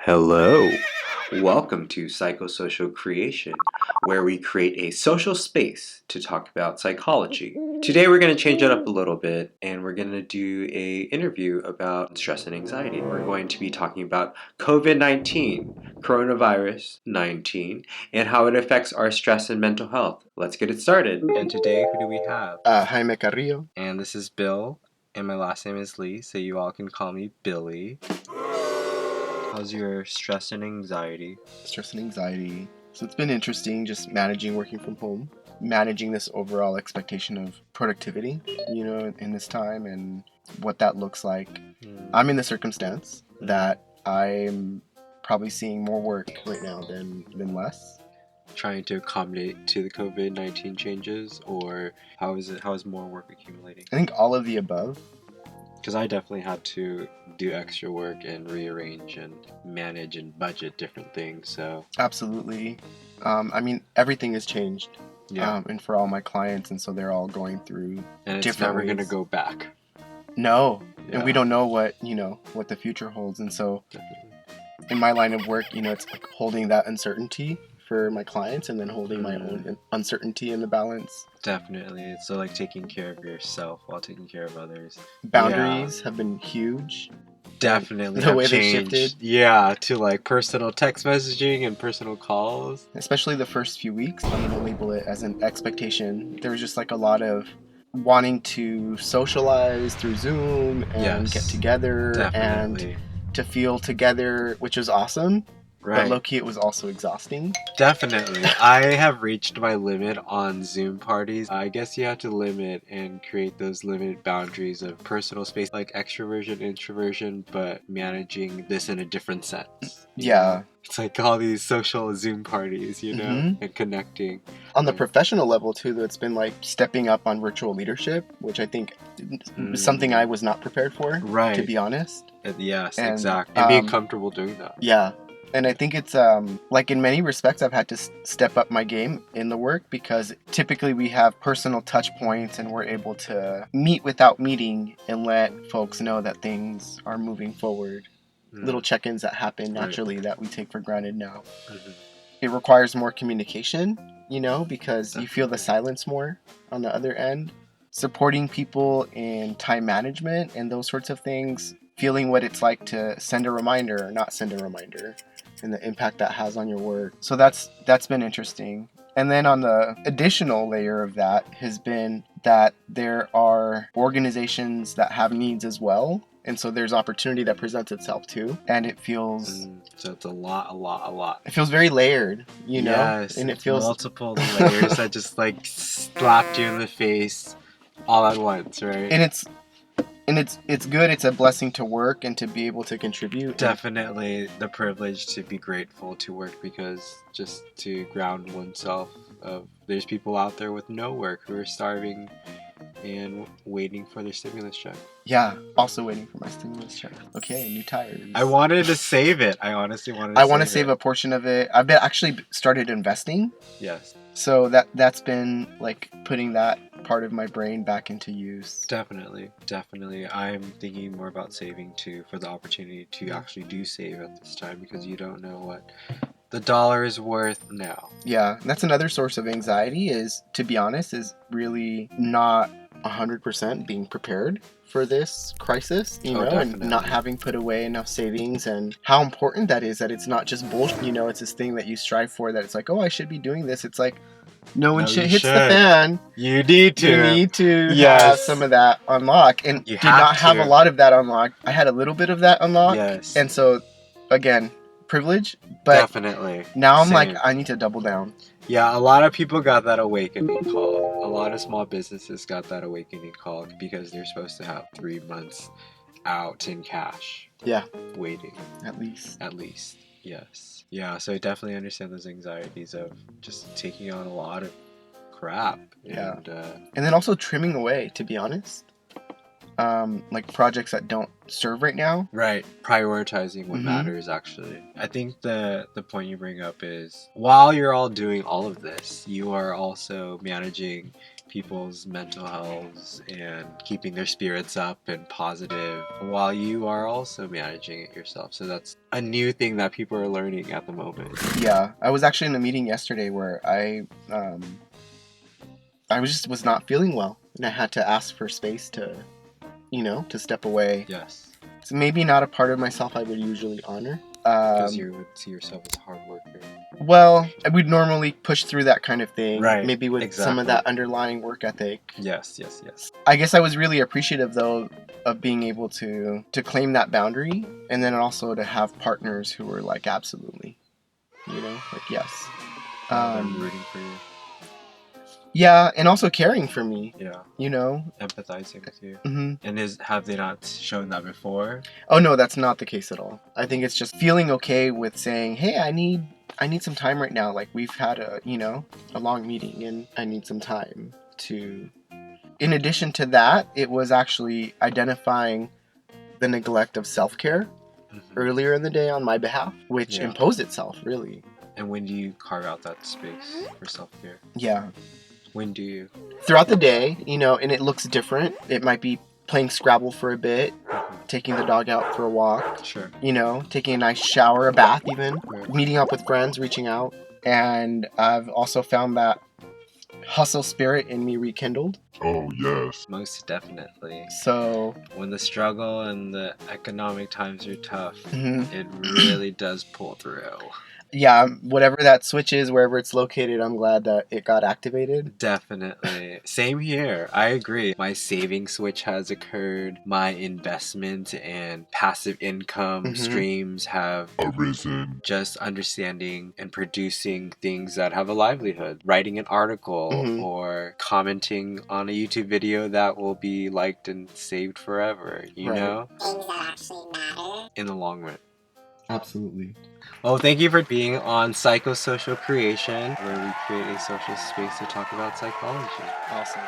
Hello. Welcome to Psychosocial Creation, where we create a social space to talk about psychology. Today we're going to change it up a little bit and we're going to do a interview about stress and anxiety. We're going to be talking about COVID-19, coronavirus 19, and how it affects our stress and mental health. Let's get it started. And today, who do we have? Jaime Carrillo. And this is Bill, and my last name is Lee, so you all can call me Billy. How's your stress and anxiety? Stress and anxiety. So it's been interesting just managing working from home, managing this overall expectation of productivity, in this time and what that looks like. I'm in the circumstance that I'm probably seeing more work right now than less. Trying to accommodate to the COVID-19 changes, or how is more work accumulating? I think all of the above. Because I definitely had to do extra work and rearrange and manage and budget different things. So Absolutely. Everything has changed. yeah, And for all my clients, and so they're all going through and it's different never going to ways. go back. No, Yeah. and we don't know what the future holds. And so Definitely. in my line of work, it's like holding that uncertainty for my clients and then holding my own uncertainty in the balance. Definitely. So like taking care of yourself while taking care of others. Boundaries have been huge. Definitely The have way they changed. shifted. Yeah, to like personal text messaging and personal calls. Especially the first few weeks, I'm going to label it as an expectation. There was just like a lot of wanting to socialize through Zoom and get together Definitely. and to feel together, which was awesome. Right. But low-key, it was also exhausting. Definitely. I have reached my limit on Zoom parties. I guess you have to limit and create those limited boundaries of personal space, like extroversion, introversion, but managing this in a different sense. you Yeah. know? It's like all these social Zoom parties, and connecting. On the professional level, too, though, it's been like stepping up on virtual leadership, which I think is something I was not prepared for, Right. to be honest. Yes, And, exactly. And being comfortable doing that. Yeah. And I think it's, like in many respects, I've had to step up my game in the work because typically we have personal touch points and we're able to meet without meeting and let folks know that things are moving forward. Little check-ins that happen naturally that we take for granted now. It requires more communication, because you feel the silence more on the other end. Supporting people in time management and those sorts of things. Feeling what it's like to send a reminder or not send a reminder. And the impact that has on your work. So that's been interesting. And then on the additional layer of that has been that there are organizations that have needs as well. And so there's opportunity that presents itself too. And it feels... So it's a lot. It feels very layered, Yes, and it it's feels... multiple layers that just like slapped you in the face all at once, right? And it's good. It's a blessing to work and to be able to contribute. Definitely the privilege to be grateful to work, because just to ground oneself of there's people out there with no work who are starving and waiting for their stimulus check. Yeah, also waiting for my stimulus check. Okay, new tires. I wanted to save it. I honestly wanted to I want to save a portion of it. I've been actually started investing. Yes. So that's been like putting that part of my brain back into use. Definitely. I'm thinking more about saving too, for the opportunity to actually do save at this time, because you don't know what the dollar is worth now. Yeah, that's another source of anxiety, is, to be honest, is really not 100% being prepared for this crisis, and not having put away enough savings, and how important that is, that it's not just bullshit, it's this thing that you strive for, that it's like, oh, I should be doing this. It's like, no, when shit hits the fan, you need to have some of that unlock, and you did not have a lot of that unlocked. I had a little bit of that unlocked, and so, again, privilege, but definitely. Now I'm like, I need to double down. Yeah, a lot of people got that awakening call. A lot of small businesses got that awakening call because they're supposed to have 3 months out in cash. Yeah. Waiting. At least. Yes. Yeah, so I definitely understand those anxieties of just taking on a lot of crap. Yeah. And then also trimming away, to be honest. Like projects that don't serve right now. Right. Prioritizing what matters, actually. I think the point you bring up is, while you're all doing all of this, you are also managing people's mental health and keeping their spirits up and positive while you are also managing it yourself. So that's a new thing that people are learning at the moment. Yeah, I was actually in a meeting yesterday where I was not feeling well, and I had to ask for space to, to step away. Yes. It's maybe not a part of myself I would usually honor. Because you would see yourself as a hard worker. Well, I would normally push through that kind of thing. Right, Maybe with some of exactly. that underlying work ethic. Yes. I guess I was really appreciative, though, of being able to claim that boundary, and then also to have partners who were like, absolutely, like, yes. Them rooting for you. Yeah, and also caring for me. Yeah. Empathizing with you. Mm-hmm. And have they not shown that before? Oh no, that's not the case at all. I think it's just feeling okay with saying, hey, I need some time right now. Like, we've had a long meeting, and I need some time to. In addition to that, it was actually identifying the neglect of self-care earlier in the day on my behalf, which imposed itself, really. And when do you carve out that space for self-care? Yeah. When do you? Throughout the day, and it looks different. It might be playing Scrabble for a bit, taking the dog out for a walk. Sure. Taking a nice shower, a bath even, Right. meeting up with friends, reaching out. And I've also found that hustle spirit in me rekindled. Oh, yes. Most definitely. So When the struggle and the economic times are tough, mhm. it really does pull through. Yeah, whatever that switch is, wherever it's located, I'm glad that it got activated. Definitely. Same here. I agree. My saving switch has occurred. My investment and passive income streams have Arisen. just understanding and producing things that have a livelihood. Writing an article or commenting on a YouTube video that will be liked and saved forever, you Right. know? Things that actually matter. In the long run. Absolutely. Well, thank you for being on Psychosocial Creation, where we create a social space to talk about psychology. Awesome.